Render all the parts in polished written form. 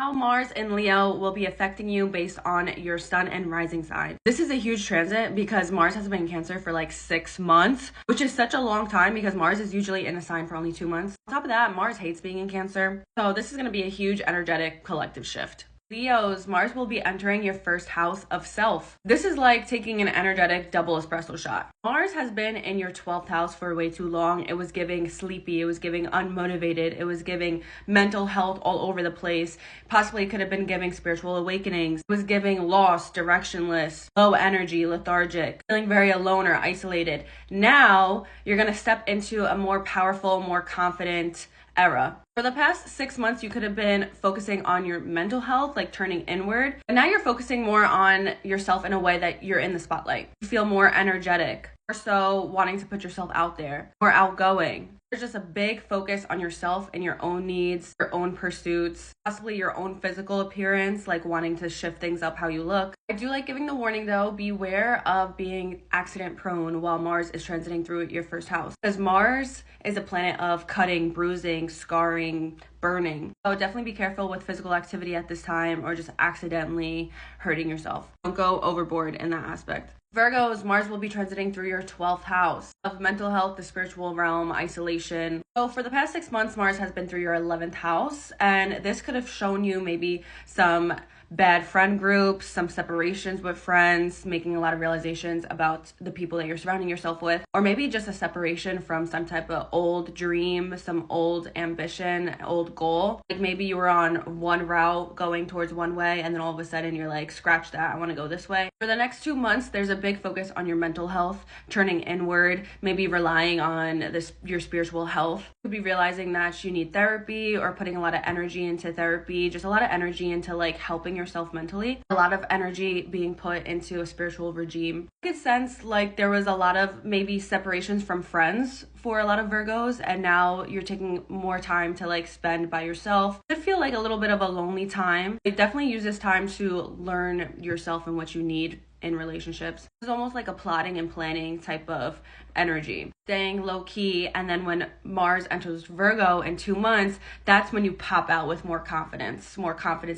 How Mars in Leo will be affecting you based on your sun and rising sign. This is a huge transit because Mars has been in Cancer for like 6 months, which is such a long time because Mars is usually in a sign for only 2 months. On top of that, Mars hates being in Cancer. So this is going to be a huge energetic collective shift. Leos, Mars will be entering your first house of self. This is like taking an energetic double espresso shot. Mars has been in your 12th house for way too long. It was giving sleepy, it was giving unmotivated, it was giving mental health all over the place. Possibly it could have been giving spiritual awakenings. It was giving lost, directionless, low energy, lethargic, feeling very alone or isolated. Now you're going to step into a more powerful, more confident era. For the past 6 months, you could have been focusing on your mental health, like turning inward. But now you're focusing more on yourself in a way that you're in the spotlight. You feel more energetic, or so wanting to put yourself out there, more outgoing. There's just a big focus on yourself and your own needs, your own pursuits, possibly your own physical appearance, like wanting to shift things up how you look. I do like giving the warning though, beware of being accident prone while Mars is transiting through your first house. Because Mars is a planet of cutting, bruising, scarring, burning. So definitely be careful with physical activity at this time or just accidentally hurting yourself. Don't go overboard in that aspect. Virgos, Mars will be transiting through your 12th house of mental health, the spiritual realm, isolation. So for the past 6 months, Mars has been through your 11th house, and this could have shown you maybe some bad friend groups, some separations with friends, making a lot of realizations about the people that you're surrounding yourself with, or maybe just a separation from some type of old dream, some old ambition, old goal. Like maybe you were on one route going towards one way, and then all of a sudden you're like, scratch that, I want to go this way. For the next 2 months, there's a big focus on your mental health, turning inward, maybe relying on your spiritual health. You could be realizing that you need therapy or putting a lot of energy into therapy, just a lot of energy into like helping yourself mentally, a lot of energy being put into a spiritual regime. I could sense like there was a lot of maybe separations from friends for a lot of Virgos, and now you're taking more time to like spend by yourself. It could feel like a little bit of a lonely time. It definitely use this time to learn yourself and what you need in relationships. It's almost like a plotting and planning type of energy, staying low key. And then when Mars enters Virgo in 2 months, that's when you pop out with more confidence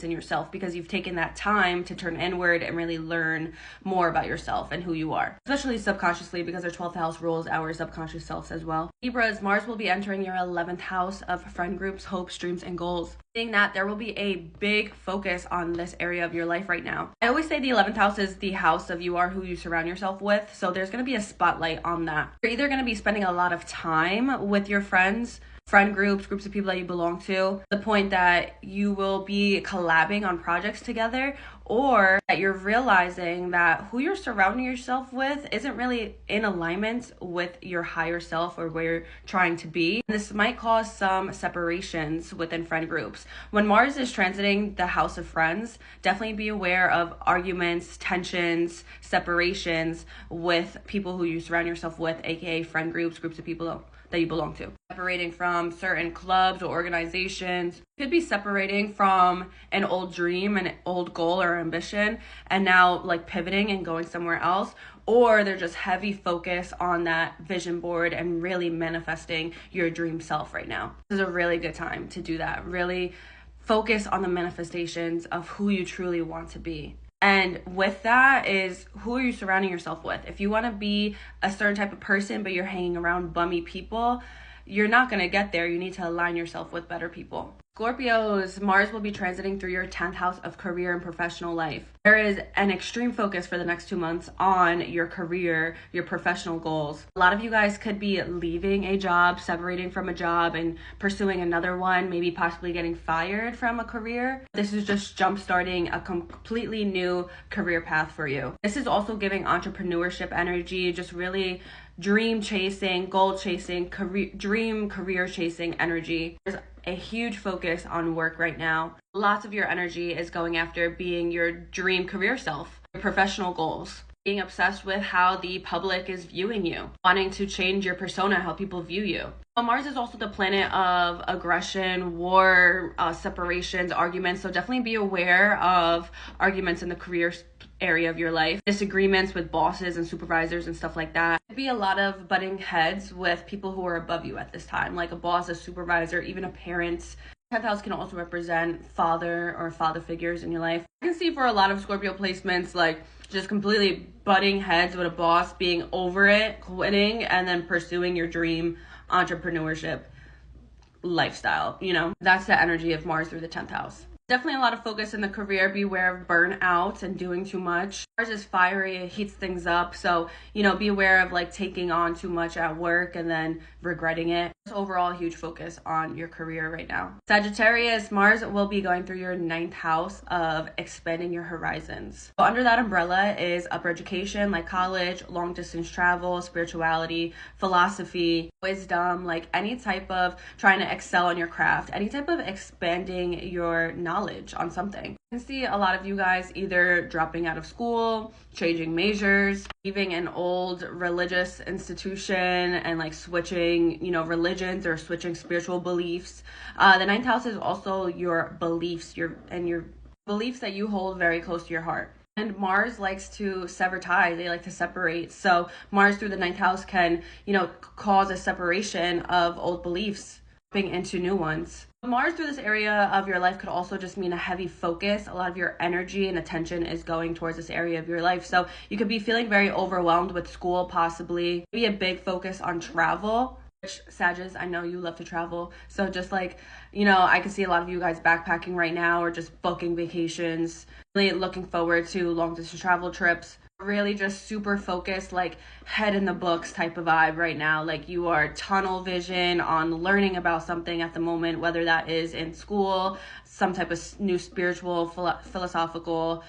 in yourself, because you've taken that time to turn inward and really learn more about yourself and who you are, especially subconsciously, because our 12th house rules our subconscious selves as well. Libras, Mars will be entering your 11th house of friend groups, hopes, dreams, and goals. Seeing that there will be a big focus on this area of your life right now. I always say the 11th house is the house of you are who you surround yourself with. So there's going to be a spotlight on that. You're either going to be spending a lot of time with your friends, friend groups of people that you belong to, the point that you will be collabing on projects together, or that you're realizing that who you're surrounding yourself with isn't really in alignment with your higher self or where you're trying to be. This might cause some separations within friend groups. When Mars is transiting the house of friends, definitely be aware of arguments, tensions, separations with people who you surround yourself with, aka friend groups of people that you belong to. Separating from certain clubs or organizations, could be separating from an old dream, an old goal or ambition, and now like pivoting and going somewhere else, or they're just heavy focus on that vision board and really manifesting your dream self right now. This is a really good time to do that. Really focus on the manifestations of who you truly want to be. And with that is, who are you surrounding yourself with? If you want to be a certain type of person, but you're hanging around bummy people, you're not going to get there. You need to align yourself with better people. Scorpios, Mars will be transiting through your 10th house of career and professional life. There is an extreme focus for the next 2 months on your career, your professional goals. A lot of you guys could be leaving a job, separating from a job and pursuing another one, maybe possibly getting fired from a career. This is just jump-starting a completely new career path for you. This is also giving entrepreneurship energy, just really dream chasing, goal chasing, career chasing energy. There's a huge focus on work right now. Lots of your energy is going after being your dream career self, your professional goals, being obsessed with how the public is viewing you, wanting to change your persona, how people view you. Well, Mars is also the planet of aggression, war, separations, arguments. So definitely be aware of arguments in the career area of your life, disagreements with bosses and supervisors and stuff like that. There'd be a lot of butting heads with people who are above you at this time, like a boss, a supervisor, even a parent. 10th house can also represent father or father figures in your life. I can see for a lot of Scorpio placements, like just completely butting heads with a boss, being over it, quitting, and then pursuing your dream entrepreneurship lifestyle. That's the energy of Mars through the 10th house. Definitely a lot of focus in the career. Beware of burnout and doing too much. Mars is fiery, it heats things up. So, be aware of like taking on too much at work and then regretting it. It's overall a huge focus on your career right now. Sagittarius, Mars will be going through your 9th house of expanding your horizons. So under that umbrella is upper education, like college, long distance travel, spirituality, philosophy, wisdom, like any type of trying to excel in your craft, any type of expanding your knowledge on something. I can see a lot of you guys either dropping out of school, changing majors, leaving an old religious institution and like switching, religions or switching spiritual beliefs. The 9th house is also your beliefs, your beliefs that you hold very close to your heart. And Mars likes to sever ties. They like to separate. So Mars through the 9th house can, cause a separation of old beliefs into new ones. Mars through this area of your life could also just mean a heavy focus. A lot of your energy and attention is going towards this area of your life. So you could be feeling very overwhelmed with school, possibly. Maybe a big focus on travel. Which, Sagittarius, I know you love to travel. So just like, I can see a lot of you guys backpacking right now or just booking vacations. Really looking forward to long distance travel trips. Really just super focused, like head in the books type of vibe right now. Like you are tunnel vision on learning about something at the moment, whether that is in school, some type of new spiritual, philosophical,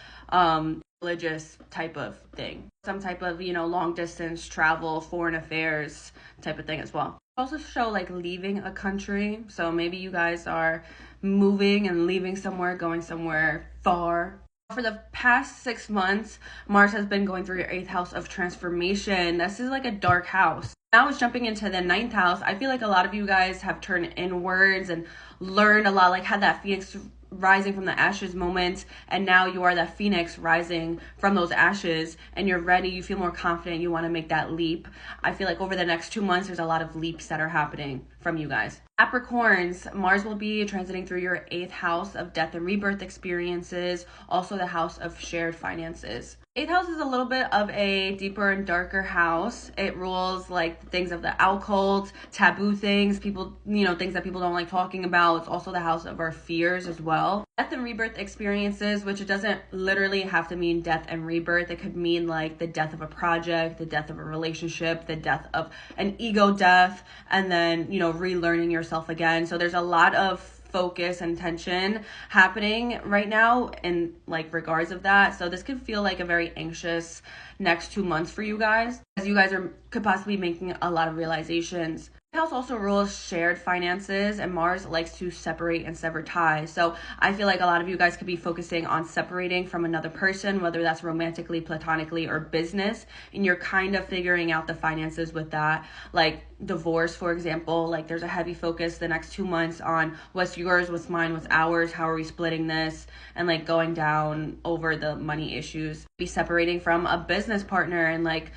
religious type of thing. Some type of, long distance travel, foreign affairs type of thing as well. Also show like leaving a country. So maybe you guys are moving and leaving somewhere, going somewhere far. For the past 6 months, Mars has been going through your 8th house of transformation. This is like a dark house. Now it's jumping into the 9th house. I feel like a lot of you guys have turned inwards and learned a lot, like had that Phoenix rising from the ashes moment, and now you are that Phoenix rising from those ashes and you're ready, you feel more confident, you want to make that leap. I feel like over the next 2 months there's a lot of leaps that are happening from you guys. Capricorns, Mars will be transiting through your 8th house of death and rebirth experiences, also the house of shared finances. 8th house is a little bit of a deeper and darker house. It rules like things of the occult, taboo things, people, things that people don't like talking about. It's also the house of our fears as well. Death and rebirth experiences, which it doesn't literally have to mean death and rebirth. It could mean like the death of a project, the death of a relationship, the death of an ego death, and then, relearning yourself again. So there's a lot of focus and tension happening right now in like regards of that. So this could feel like a very anxious next 2 months for you guys, as you guys could possibly be making a lot of realizations. House also rules shared finances, and Mars likes to separate and sever ties. So I feel like a lot of you guys could be focusing on separating from another person, whether that's romantically, platonically, or business, and you're kind of figuring out the finances with that. Like divorce, for example, like there's a heavy focus the next 2 months on what's yours, what's mine, what's ours, how are we splitting this, and like going down over the money issues. Be separating from a business partner and like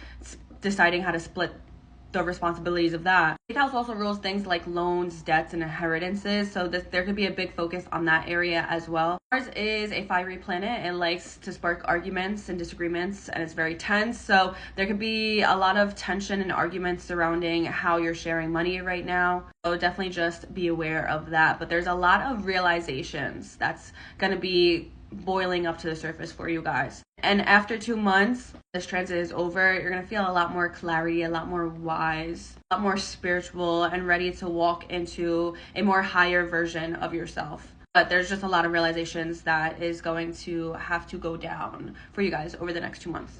deciding how to split the responsibilities of that. 8th house also rules things like loans, debts, and inheritances. So there could be a big focus on that area as well. Mars is a fiery planet. It likes to spark arguments and disagreements, and it's very tense. So there could be a lot of tension and arguments surrounding how you're sharing money right now. So definitely just be aware of that. But there's a lot of realizations that's going to be boiling up to the surface for you guys. And after 2 months, this transit is over, you're going to feel a lot more clarity, a lot more wise, a lot more spiritual, and ready to walk into a more higher version of yourself. But there's just a lot of realizations that is going to have to go down for you guys over the next 2 months.